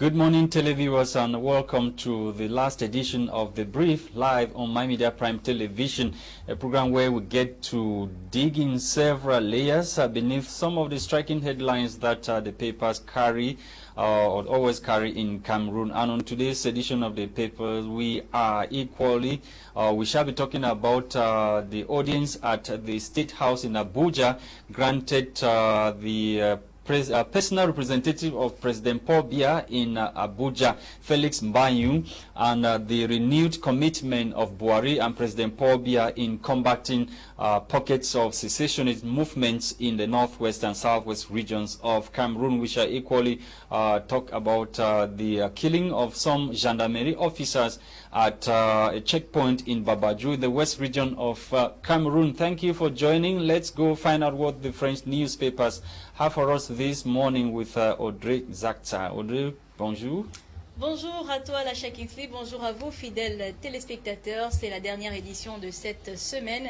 Good morning, televiewers, and welcome to the last edition of The Brief, live on My Media Prime Television, a program where we get to dig in several layers beneath some of the striking headlines that the papers carry or always carry in Cameroon. And on today's edition of the papers, we shall be talking about the audience at the State House in Abuja granted the personal representative of President Paul Biya in Abuja, Felix Mbanyu, and the renewed commitment of Buhari and President Paul Biya in combating pockets of secessionist movements in the northwest and southwest regions of Cameroon. We shall equally talk about the killing of some gendarmerie officers at a checkpoint in Babaju, the west region of Cameroon. Thank you for joining. Let's go find out what the French newspapers have for us this morning with AUDREY ZATSA. AUDREY, bonjour. Bonjour à toi, LASHA Kingsley. Bonjour à vous, fidèles téléspectateurs. C'est la dernière édition de cette semaine.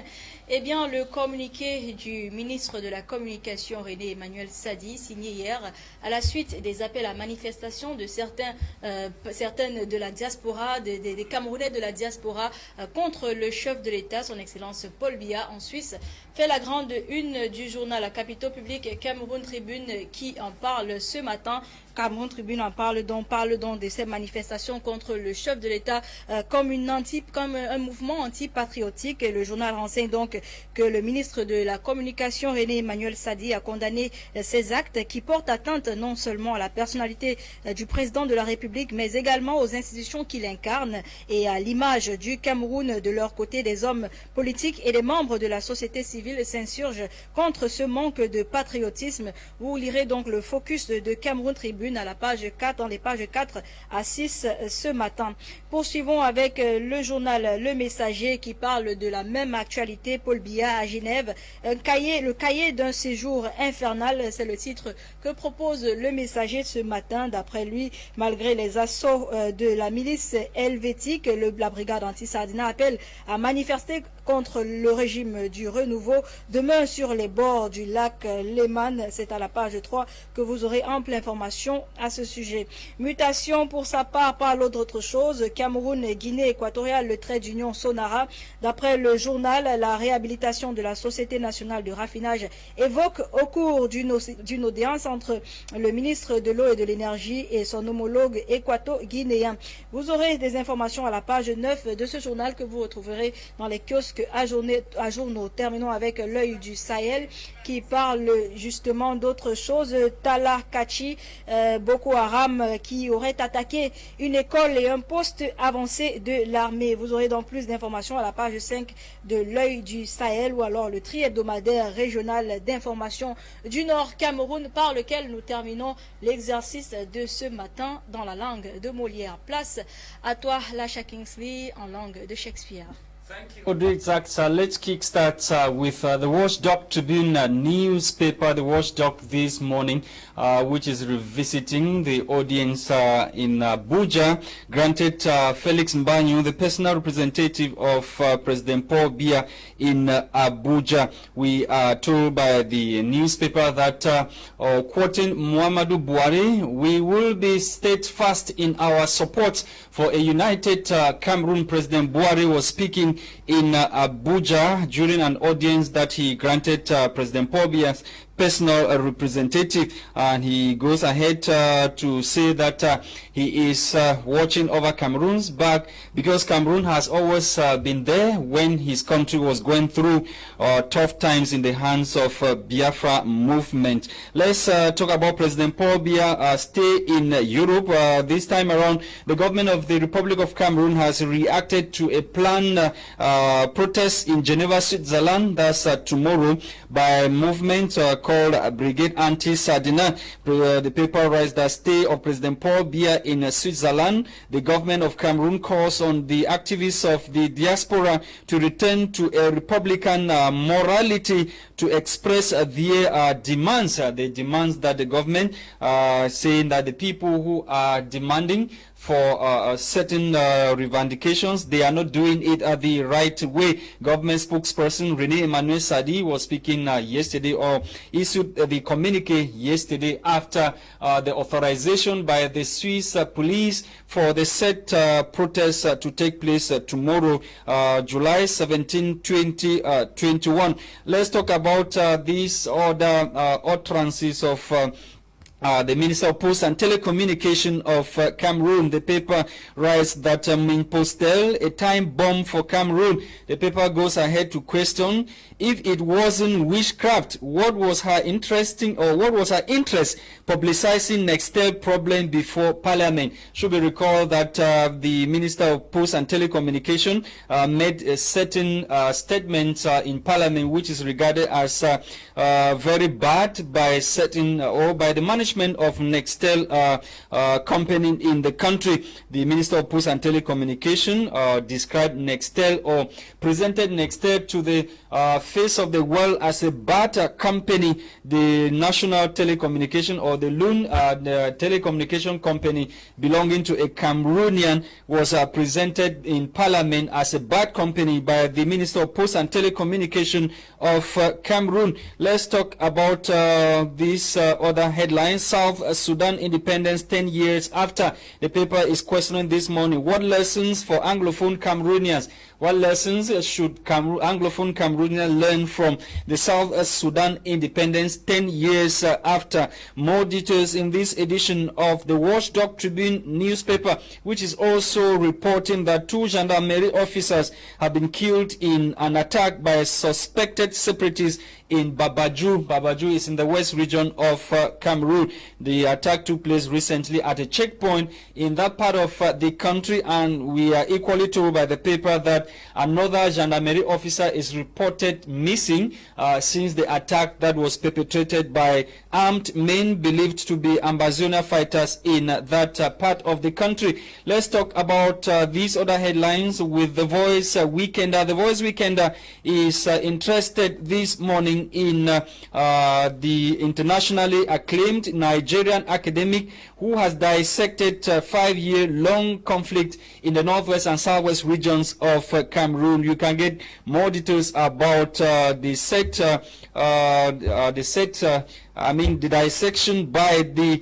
Eh bien, le communiqué du ministre de la Communication, René Emmanuel Sadi, signé hier à la suite des appels à manifestation de certaines de la diaspora, des Camerounais de la diaspora contre le chef de l'État, son Excellence Paul Biya, en Suisse, fait la grande une du journal à capitaux publics Cameroun Tribune qui en parle ce matin. Cameroun Tribune en parle donc de ces manifestations contre le chef de l'État comme un mouvement antipatriotique. Et le journal renseigne donc que le ministre de la Communication, René Emmanuel Sadi, a condamné ces actes qui portent atteinte non seulement à la personnalité du président de la République, mais également aux institutions qu'il incarne et à l'image du Cameroun. De leur côté, des hommes politiques et des membres de la société civile s'insurgent contre ce manque de patriotisme. Vous lirez donc le focus de Cameroun Tribune à la page 4, dans les pages 4 à 6 ce matin. Poursuivons avec le journal Le Messager qui parle de la même actualité. Paul Biya à Genève, le cahier d'un séjour infernal, c'est le titre que propose Le Messager ce matin. D'après lui, malgré les assauts de la milice helvétique, la brigade anti-Sardina appelle à manifester contre le régime du renouveau demain sur les bords du lac Léman. C'est à la page 3 que vous aurez ample information à ce sujet. Mutation pour sa part parle d'autre chose. Cameroun et Guinée équatoriale, le trait d'union Sonara. D'après le journal, la réhabilitation de la Société nationale de raffinage évoque au cours d'une audience entre le ministre de l'eau et de l'énergie et son homologue équato-guinéen. Vous aurez des informations à la page 9 de ce journal que vous retrouverez dans les kiosques à journaux. Terminons avec l'œil du Sahel qui parle justement d'autre chose. Tala Kachi, Boko Haram qui aurait attaqué une école et un poste avancé de l'armée. Vous aurez donc plus d'informations à la page 5 de l'œil du Sahel ou alors le tri-hebdomadaire régional d'information du Nord Cameroun par lequel nous terminons l'exercice de ce matin dans la langue de Molière. Place à toi, LASHA Kingsley, en langue de Shakespeare. Thank you, AUDREY ZATSA. Let's kickstart with the Watchdog Tribune newspaper, the Watchdog this morning, which is revisiting the audience in Abuja, granted Felix Mbanyu, the personal representative of President Paul Biya in Abuja. We are told by the newspaper that, quoting Muhammadu Buhari, we will be steadfast in our support for a united Cameroon. President Buhari was speaking in Abuja during an audience that he granted President Paul Biya's personal representative, and he goes ahead to say that he is watching over Cameroon's back because Cameroon has always been there when his country was going through tough times in the hands of Biafra movement. Let's talk about President Paul Biya stay in Europe. This time around, the government of the Republic of Cameroon has reacted to a planned protest in Geneva, Switzerland. That's tomorrow by a movement called Brigade Anti-Sardina. The paper writes that stay of President Paul Biya in Switzerland. The government of Cameroon calls on the activists of the diaspora to return to a republican morality to express their demands. The demands that the government saying that the people who are demanding for certain revendications. They are not doing it the right way. Government spokesperson Rene Emmanuel Sadi was speaking yesterday, or issued the communique yesterday after the authorization by the Swiss police for the set protests to take place tomorrow, July 17, 2021. Let's talk about these other utterances of the Minister of Post and Telecommunication of Cameroon. The paper writes that in Postel, a time bomb for Cameroon. The paper goes ahead to question if it wasn't witchcraft, what was her interest publicizing Nextel problem before Parliament? Should be recalled that the Minister of Post and Telecommunication made a certain statement in Parliament which is regarded as very bad by certain or by the management of Nextel company in the country. The Minister of Post and Telecommunication described Nextel or presented Nextel to the face of the world as a bad company. The National Telecommunication or the Loon the telecommunication company belonging to a Cameroonian was presented in Parliament as a bad company by the Minister of Post and Telecommunication of Cameroon. Let's talk about these other headlines. South Sudan independence 10 years after. The paper is questioning this morning, what lessons for Anglophone Cameroonians? What lessons should Anglophone Cameroonians learn from the South Sudan independence 10 years after? More details in this edition of the Watchdog Tribune newspaper, which is also reporting that 2 gendarmerie officers have been killed in an attack by suspected separatists in Babaju. Babaju is in the west region of Cameroon. The attack took place recently at a checkpoint in that part of the country, and we are equally told by the paper that another gendarmerie officer is reported missing since the attack that was perpetrated by armed men believed to be Ambazonia fighters in that part of the country. Let's talk about these other headlines with The Voice Weekender. The Voice Weekender is interested this morning in the internationally acclaimed Nigerian academic who has dissected 5-year-long conflict in the northwest and southwest regions of Cameroon. You can get more details about the dissection by the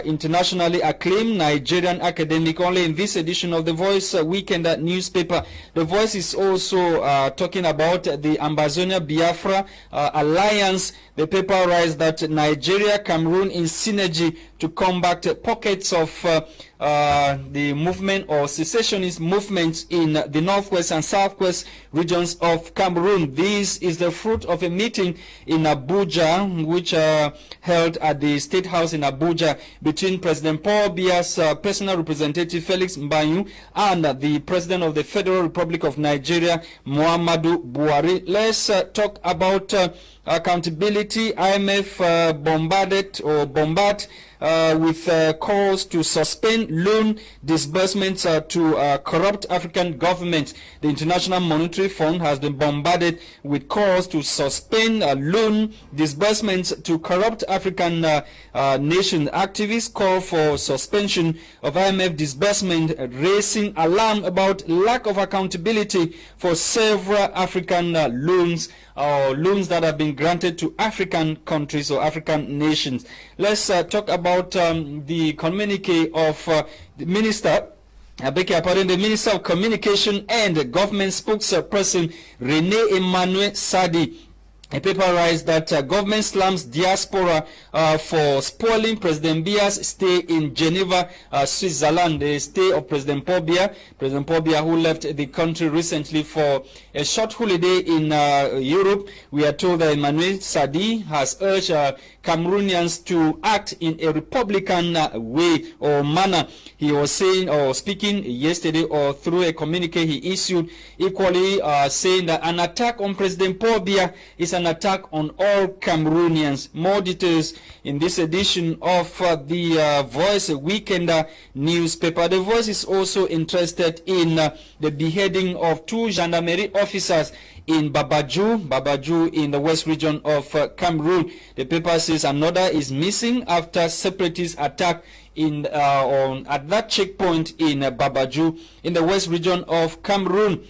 internationally acclaimed Nigerian academic only in this edition of the Voice Weekender newspaper. The Voice is also talking about the Ambazonia Biafra alliance. The paper writes that Nigeria, Cameroon in synergy to combat pockets of the movement or secessionist movements in the northwest and southwest regions of Cameroon. This is the fruit of a meeting in Abuja, which held at the State House in Abuja between President Paul Biya's personal representative Felix Mbanyu and the President of the Federal Republic of Nigeria, Muhammadu Buhari. Let's talk about accountability. IMF bombard with calls to suspend loan disbursements to corrupt African governments. The International Monetary Fund has been bombarded with calls to suspend loan disbursements to corrupt African nations. Activists call for suspension of IMF disbursement, raising alarm about lack of accountability for several African loans or loans that have been granted to African countries or African nations. Let's talk about the communique of the Minister the Minister of Communication and Government spokesperson Rene Emmanuel Sadi. A paper writes that government slams diaspora for spoiling President Biya's stay in Geneva, Switzerland. The stay of President Paul Biya, who left the country recently for a short holiday in Europe. We are told that Emmanuel Sadi has urged Cameroonians to act in a republican way or manner. He was saying or speaking yesterday or through a communique he issued, equally saying that an attack on President Paul Biya is an attack on all Cameroonians. More details in this edition of the Voice Weekender newspaper. The Voice is also interested in the beheading of 2 gendarmerie officers in Babaju in the west region of Cameroon. The paper says another is missing after separatist attack at that checkpoint in Babaju in the west region of Cameroon.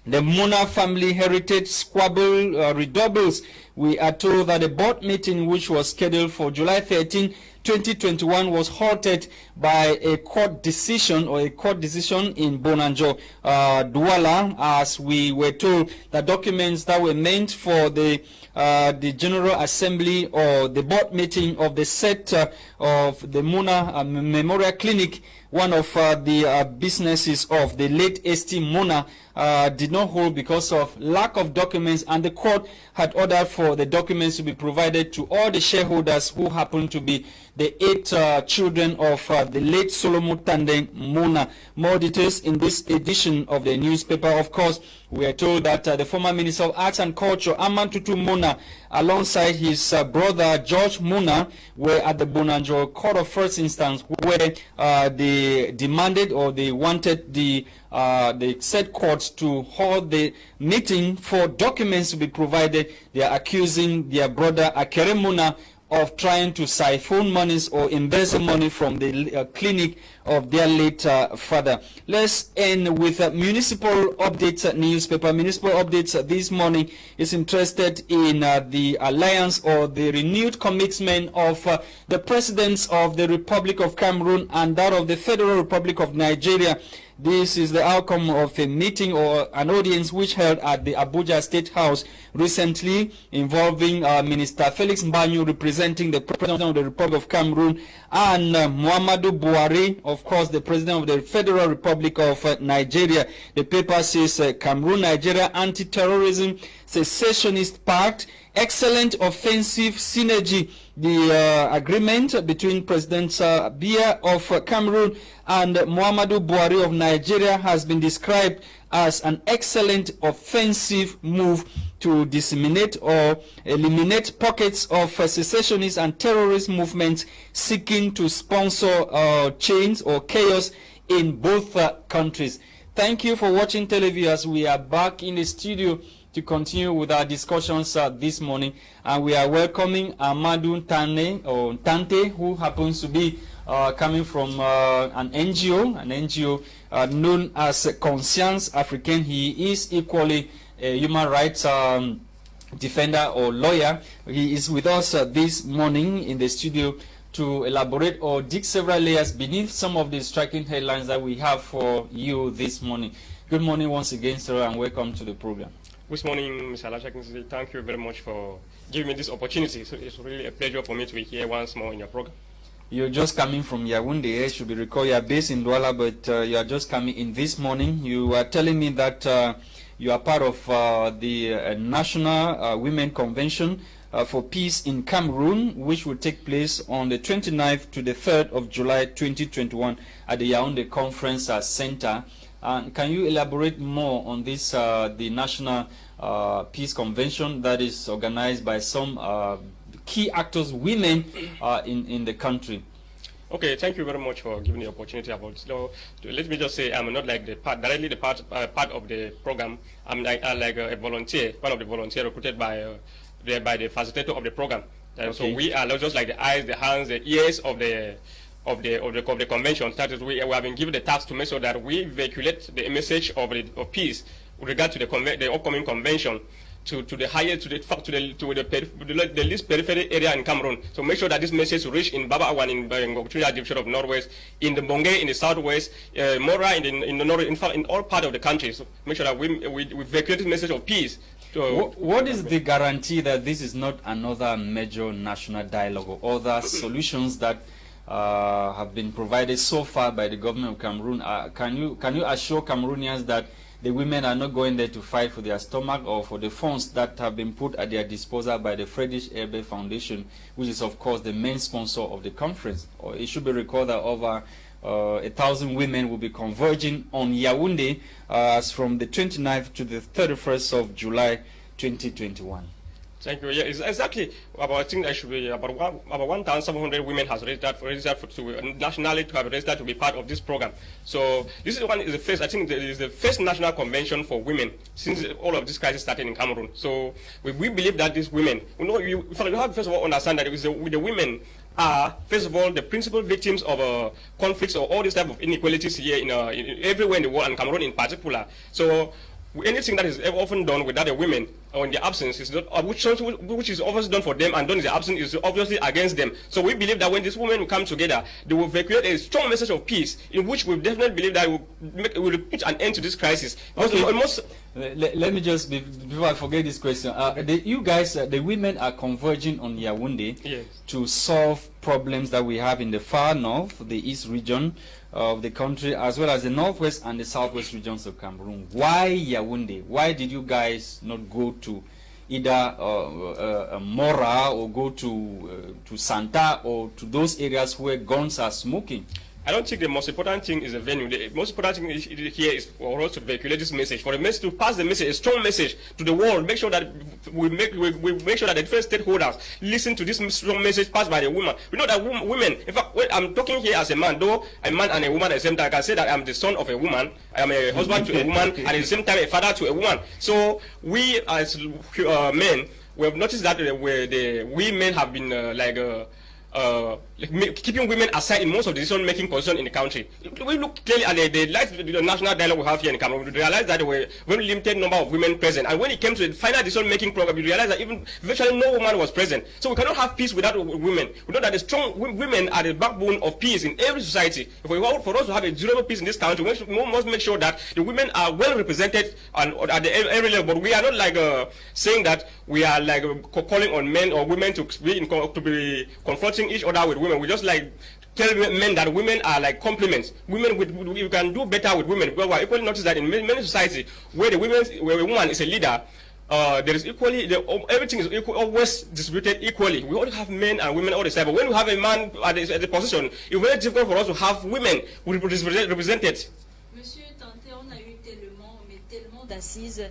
The Muna family heritage squabble redoubles. We are told that the board meeting, which was scheduled for July 13, 2021, was halted by a court decision in Bonanjo, Douala, as we were told that documents that were meant for the General Assembly or the board meeting of the set of the Muna Memorial Clinic, one of the businesses of the late St. Muna, did not hold because of lack of documents, and the court had ordered for the documents to be provided to all the shareholders who happen to be the 8 children of the late Solomon Tande Muna. More details in this edition of the newspaper. Of course, we are told that the former Minister of Arts and Culture, AMADU Muna, alongside his brother George Muna, were at the Bonanjo Court of First Instance, where they demanded, or they wanted the said courts to hold the meeting for documents to be provided. They are accusing their brother Akere Muna of trying to siphon monies or embezzle money from the clinic of their late father. Let's end with Municipal Updates newspaper. Municipal Updates this morning is interested in the alliance or the renewed commitment of the presidents of the Republic of Cameroon and that of the Federal Republic of Nigeria. This is the outcome of a meeting or an audience which held at the Abuja State House recently, involving Minister Felix Mbanyu, representing the President of the Republic of Cameroon, and Muhammadu Buhari, of course, the President of the Federal Republic of Nigeria. The paper says Cameroon-Nigeria Anti-Terrorism Cessationist Pact, excellent offensive synergy. The agreement between President Biya of Cameroon and Muhammadu Buhari of Nigeria has been described as an excellent offensive move to disseminate or eliminate pockets of secessionist and terrorist movements seeking to sponsor change or chaos in both countries. Thank you for watching televiewers. We are back in the studio to continue with our discussions this morning, and we are welcoming AMADU Tante, who happens to be coming from an NGO known as Conscience Africaine. He is equally a human rights defender or lawyer. He is with us this morning in the studio to elaborate or dig several layers beneath some of the striking headlines that we have for you this morning. Good morning once again, sir, and welcome to the program. Good morning, Mr. LASHA. Thank you very much for giving me this opportunity. So it's really a pleasure for me to be here once more in your program. You're just coming from Yaoundé. It should be recalled you are based in Douala, but you are just coming in this morning. You were telling me that you are part of the National Women Convention for Peace in Cameroon, which will take place on the 29th to the 3rd of July 2021 at the Yaoundé Conference Center. Can you elaborate more on this, the National Peace Convention that is organized by some key actors, women in the country? Okay, thank you very much for giving the opportunity about. So, let me just say, I'm not like directly the part of the program. I'm like a volunteer, one of the volunteers recruited by the facilitator of the program. Okay. So we are just like the eyes, the hands, the ears of the convention. That is, we have been given the task to make sure that we vehiculate the message of peace with regard to the upcoming convention to the highest, to the least peripheral area in Cameroon. So make sure that this message reach in Baba in Gokutuya division of Northwest, in the Bonge in the Southwest, Mora in the North, in fact in all parts of the country. So make sure that we vehiculate this message of peace. What is the guarantee that this is not another major national dialogue or other solutions that have been provided so far by the government of Cameroon? Can you assure Cameroonians that the women are not going there to fight for their stomach or for the funds that have been put at their disposal by the Friedrich Ebert Foundation, which is of course the main sponsor of the conference? Or it should be recalled that over 1,000 women will be converging on Yaoundé as from the 29th to the 31st of July 2021. Thank you. Yeah, it's exactly about, I think there should be about 1,700 women has registered nationally to have registered to be part of this program. So this is the first, I think it is the first national convention for women since all of this crisis started in Cameroon. So we believe that these women, you have first of all understand that it is the women are, first of all, the principal victims of conflicts or all these type of inequalities here in everywhere in the world, and Cameroon in particular. So anything that is often done without the women or in their absence is not, which is obviously done for them and done in their absence is obviously against them. So we believe that when these women will come together, they will create a strong message of peace, in which we definitely believe that it will put an end to this crisis. Okay. Let me just, before I forget this question, you guys, the women are converging on Yaoundé, yes, to solve problems that we have in the far north, the east region of the country, as well as the northwest and the southwest regions of Cameroon. Why Yaoundé? Why did you guys not go to either Mora or go to Santa or to those areas where guns are smoking? I don't think the most important thing is the venue. The most important thing here is for us to vehiculate this message, for the message to pass the message, a strong message to the world. Make sure that we make sure that the different stakeholders listen to this strong message passed by the woman. We know that women. In fact, when I'm talking here as a man, though a man and a woman at the same time, I can say that I'm the son of a woman. I am a husband to a woman, and at the same time a father to a woman. So we as men, we have noticed that we men have been keeping women aside in most of the decision-making position in the country. We look clearly at the national dialogue we have here in Cameroon. We realize that there were a very limited number of women present, and when it came to the final decision-making program, we realized that even virtually no woman was present. So we cannot have peace without women. We know that the strong women are the backbone of peace in every society. For us to have a durable peace in this country, we must make sure that the women are well represented at every level. But we are not saying that we are calling on men or women to be confronting each other with women. We just tell men that women are like complements. We can do better with women. Because we equally notice that in many societies where a woman is a leader, there is everything is always distributed equally. We all have men and women all the time. But when we have a man at the position, it's very difficult for us to have women represented. Monsieur Tante, on a eu tellement d'assises,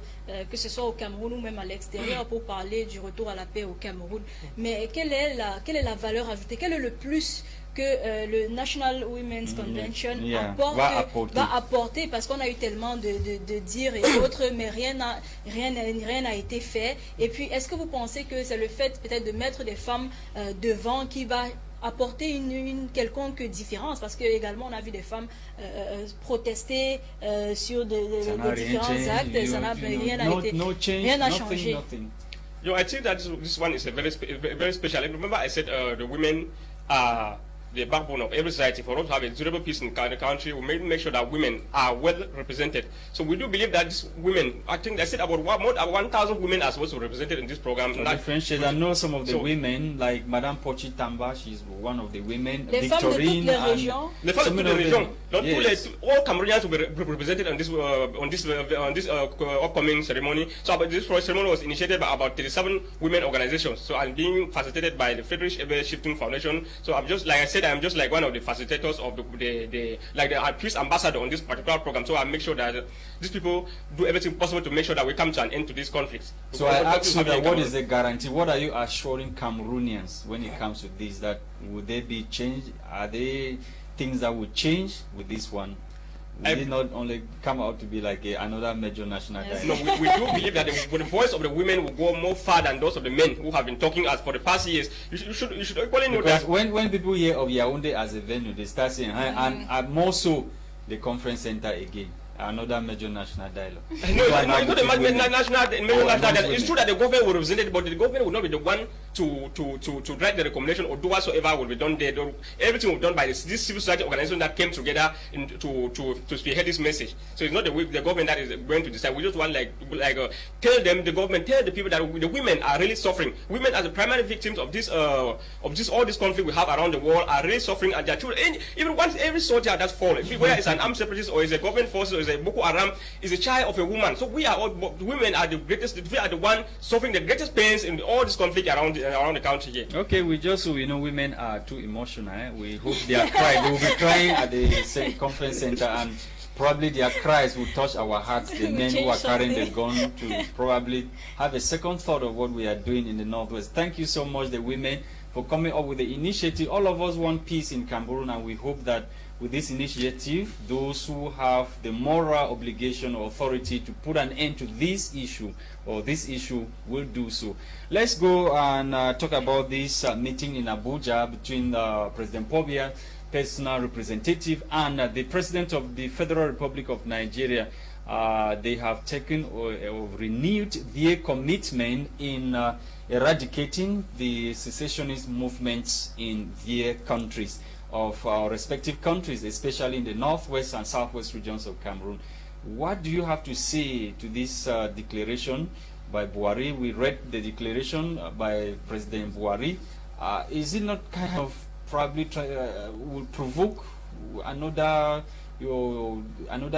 que ce soit au Cameroun ou même à l'extérieur, pour parler du retour à la paix au Cameroun. Mais quelle est la valeur ajoutée? Quel est le plus que le National Women's Convention va apporter, parce qu'on a eu tellement de dire et autres, mais rien n'a été fait. Et puis, est-ce que vous pensez que c'est le fait peut-être de mettre des femmes devant qui va apporter une quelconque différence? Parce que également on a vu des femmes protester sur des différents actes, ça n'a rien n'a changé. I think that this one is a very special. Remember, I said the women are the backbone of every society. For us to have a durable peace in the country, we make sure that women are well represented. So we do believe that these women, I think I said about 1,000 women are supposed to be represented in this program. I know some of the women, like Madame Pochi Tamba, she's one of the women. Les femmes de toutes les régions. Les femmes de toutes les régions. All Cameroonians will be represented on this upcoming ceremony. So this ceremony was initiated by about 37 women organizations. So I'm being facilitated by the Friedrich Ebert Shifting Foundation. So I'm just, like I said, I'm just like one of the facilitators of the peace ambassador on this particular program. So I make sure that these people do everything possible to make sure that we come to an end to these conflicts. So I ask you that, what is the guarantee? What are you assuring Cameroonians when it comes to this? That would they be changed? Are there things that would change with this one? Will it not only come out to be like another major national dialogue? No, we do believe that the voice of the women will go more far than those of the men who have been talking as for the past years. You should equally know that. When people hear of Yaoundé as a venue, they start saying, and more so the conference center again. Another major national dialogue. No, the major national dialogue. It's true that the government will represent it, but the government will not be the one to write the recommendation or do whatsoever will be done there. Everything will be done by this civil society organization that came together to spearhead this message. So it's not the government that is going to decide. We just want tell them, the government, tell the people that the women are really suffering. Women as the primary victims of all this conflict we have around the world are really suffering, and their children. Even once every soldier that falls, whether it's an armed separatist or it's a government force or it's a Boko Haram, is a child of a woman. So we are all, women are the greatest. We are the one suffering the greatest pains in all this conflict around the country here. Okay, women are too emotional. We hope they are crying. They will be crying at the conference center, and probably their cries will touch our hearts. The men who are carrying the gun to probably have a second thought of what we are doing in the Northwest. Thank you so much, the women, for coming up with the initiative. All of us want peace in Cameroon, and we hope that with this initiative, those who have the moral obligation or authority to put an end to this issue or this issue will do so. Let's go and talk about this meeting in Abuja between President Pobia, personal representative, and the President of the Federal Republic of Nigeria. They have taken or renewed their commitment in eradicating the secessionist movements in their countries, of our respective countries, especially in the northwest and southwest regions of Cameroon. What do you have to say to this declaration by Buhari? We read the declaration by President Buhari. Is it not kind of probably will provoke another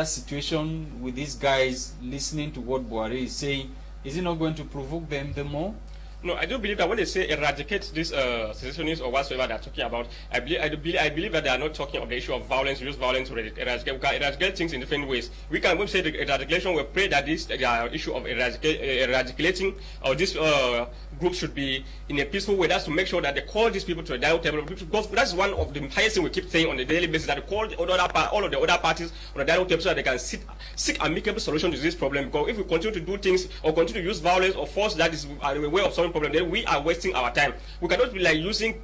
situation with these guys listening to what Buhari is saying? Is it not going to provoke them the more? No, I do believe that when they say eradicate this secessionists or whatsoever they're talking about, I believe that they are not talking of the issue of violence, use violence to eradicate. We can eradicate things in different ways. We can, when we say the eradication, we pray that this issue of eradicating or this group should be in a peaceful way. That's to make sure that they call these people to a dialogue table, because that's one of the highest things we keep saying on a daily basis, that they call all of the other parties on a dialogue table so that they can seek amicable solution to this problem. Because if we continue to do things or continue to use violence or force, that is a way of solving problem, then we are wasting our time. We cannot be like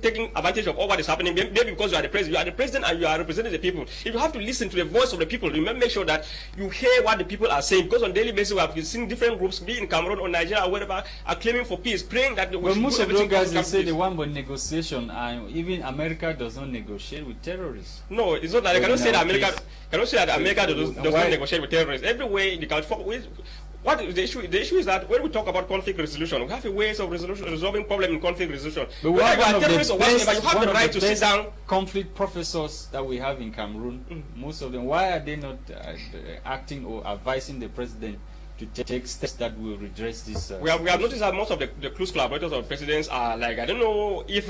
taking advantage of all what is happening. Maybe because you are the president and you are representing the people. If you have to listen to the voice of the people, remember, make sure that you hear what the people are saying. Because on a daily basis, we have seen different groups, be in Cameroon or Nigeria or wherever, are claiming for peace, praying that we should most do of those guys, they say peace. they want more negotiation, and even America does not negotiate with terrorists. No, it's not that. I cannot say that America does not negotiate with terrorists. Every way you can what is the issue? The issue is that when we talk about conflict resolution, we have a ways of resolving problem in conflict resolution. But we have one of the right to sit down. Conflict professors that we have in Cameroon, most of them, why are they not acting or advising the president to take steps that will redress this? We have noticed that most of the close collaborators of presidents are like, I don't know if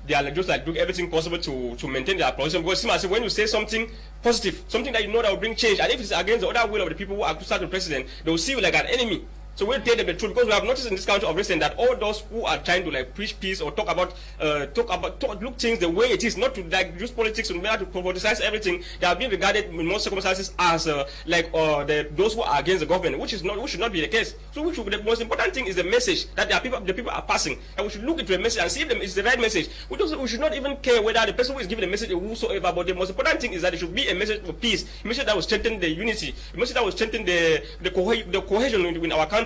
they are just like doing everything possible to maintain their position. Because it seems as if when you say something positive, something that you know that will bring change, and if it's against the other will of the people who are close to the president, they will see you like an enemy. So we'll tell them the truth, because we have noticed in this country of recent that all those who are trying to like preach peace or look things the way it is, not to like use politics and to politicize everything, they have been regarded in most circumstances as those who are against the government, which should not be the case. So the most important thing is the message that the people are passing, and we should look into the message and see if it's the right message. We should not even care whether the person who is giving the message is whosoever, but the most important thing is that it should be a message for peace, a message that will strengthen the unity, a message that will strengthen the cohesion in our country.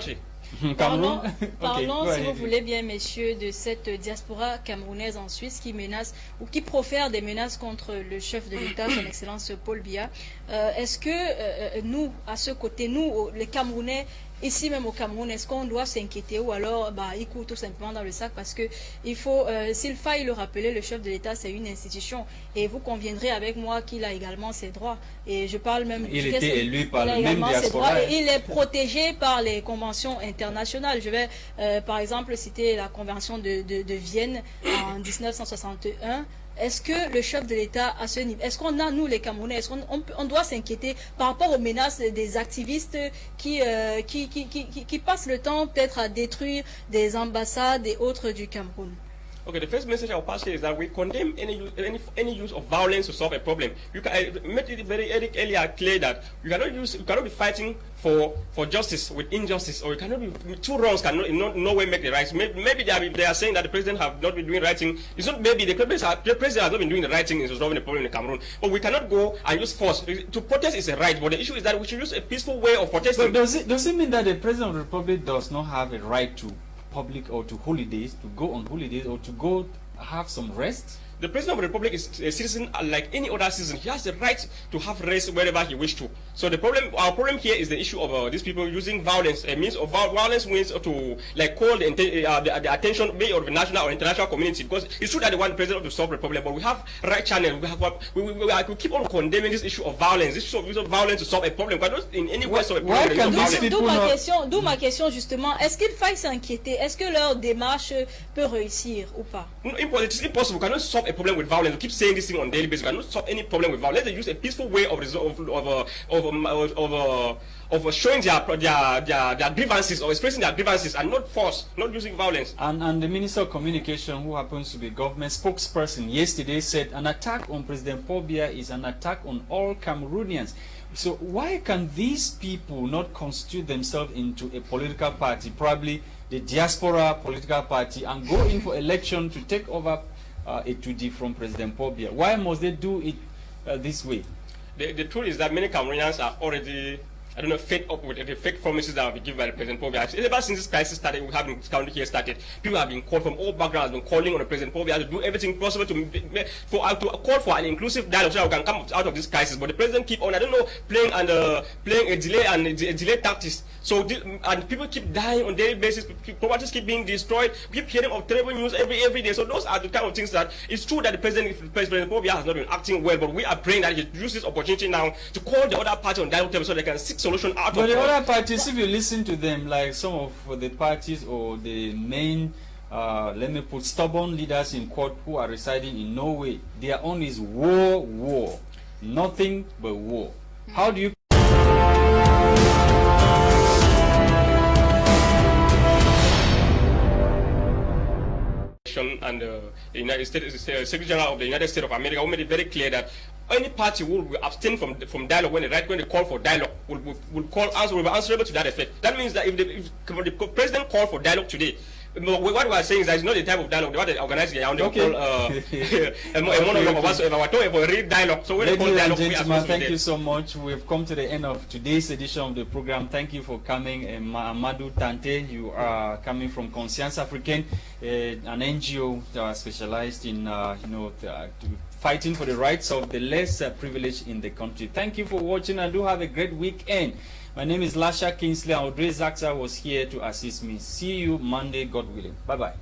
Parlons, si vous voulez bien, messieurs, de cette diaspora camerounaise en Suisse qui menace ou qui profère des menaces contre le chef de l'État, son Excellence Paul Biya. Est-ce que nous, à ce côté, nous, les Camerounais, ici même au Cameroun, est-ce qu'on doit s'inquiéter ou alors il court tout simplement dans le sac? Parce que il faut, s'il faille le rappeler, le chef de l'État c'est une institution et vous conviendrez avec moi qu'il a également ses droits, et je parle même il était élu par le même diaspora et il est protégé par les conventions internationales. Je vais par exemple citer la convention de Vienne en 1961. Est-ce que le chef de l'État à ce niveau, est-ce qu'on a, nous les Camerounais, est-ce qu'on doit s'inquiéter par rapport aux menaces des activistes qui passent le temps peut-être à détruire des ambassades et autres du Cameroun? Okay, the first message I'll pass here is that we condemn any use of violence to solve a problem. You can make it very earlier clear that you cannot be fighting for justice with injustice, or you cannot be two wrongs cannot in no way make the right. Maybe they are saying that the president have not been doing the right thing. It's not maybe the president has not been doing the right thing in resolving the problem in Cameroon. But we cannot go and use force. To protest is a right, but the issue is that we should use a peaceful way of protesting. But does it mean that the president of the republic does not have a right to public or to holidays, to go on holidays or to go have some rest? The president of the republic is a citizen like any other citizen. He has the right to have rest wherever he wishes to. So our problem here is the issue of these people using violence. A means of violence means to like call the attention maybe of the national or international community. Because it's true that they want the president to solve the problem, but we have right channel. We keep on condemning this issue of violence. This issue of violence to solve a problem. But not in any way solve a problem. D'où ma question justement. Est-ce qu'il faille s'inquiéter? Est-ce que leur démarche peut réussir ou pas? No, it's impossible. We cannot solve a problem with violence. We keep saying this thing on a daily basis. We cannot solve any problem with violence. Let's use a peaceful way of of showing their grievances or expressing their grievances, and not force, not using violence. And the Minister of Communication, who happens to be government spokesperson, yesterday said an attack on President Paul Biya is an attack on all Cameroonians. So why can these people not constitute themselves into a political party, probably the diaspora political party, and go in for election to take over a 2D from President Paul Biya? Why must they do it this way? The truth is that many Cameroonians are already, I don't know, fed up with the fake promises that have been given by the President Paul Biya. Ever since this crisis started, we have been counting here started. People have been called from all backgrounds, been calling on the President Paul Biya to do everything possible to call for an inclusive dialogue so that we can come out of this crisis. But the President keep on, I don't know, playing a delay and a delay tactics. So and people keep dying on a daily basis. Properties keep being destroyed. We keep hearing of terrible news every day. So those are the kind of things that it's true that the President Paul Biya has not been acting well, but we are praying that he uses this opportunity now to call the other party on dialogue table so they can seek solution out but of the other parties, if you listen to them, like some of the parties or the main, let me put stubborn leaders in court who are residing in Norway, their own is war, nothing but war. How do you and the United States, Secretary General of the United States of America, who made it very clear that any party will abstain from dialogue when they call for dialogue will be answerable to that effect. That means that if the president called for dialogue today, what we are saying is that it's not the type of dialogue what they organize around a monologue or whatsoever. We're talking about a real dialogue. So when they call dialogue, and gentlemen, thank you so much. We've come to the end of today's edition of the program. Thank you for coming. AMADU TARNTEH, you are coming from Conscience Africaine, an NGO specialized in fighting for the rights of the less privileged in the country. Thank you for watching, and do have a great weekend. My name is LASHA Kingsley, and AUDREY ZATSA was here to assist me. See you Monday, God willing. Bye-bye.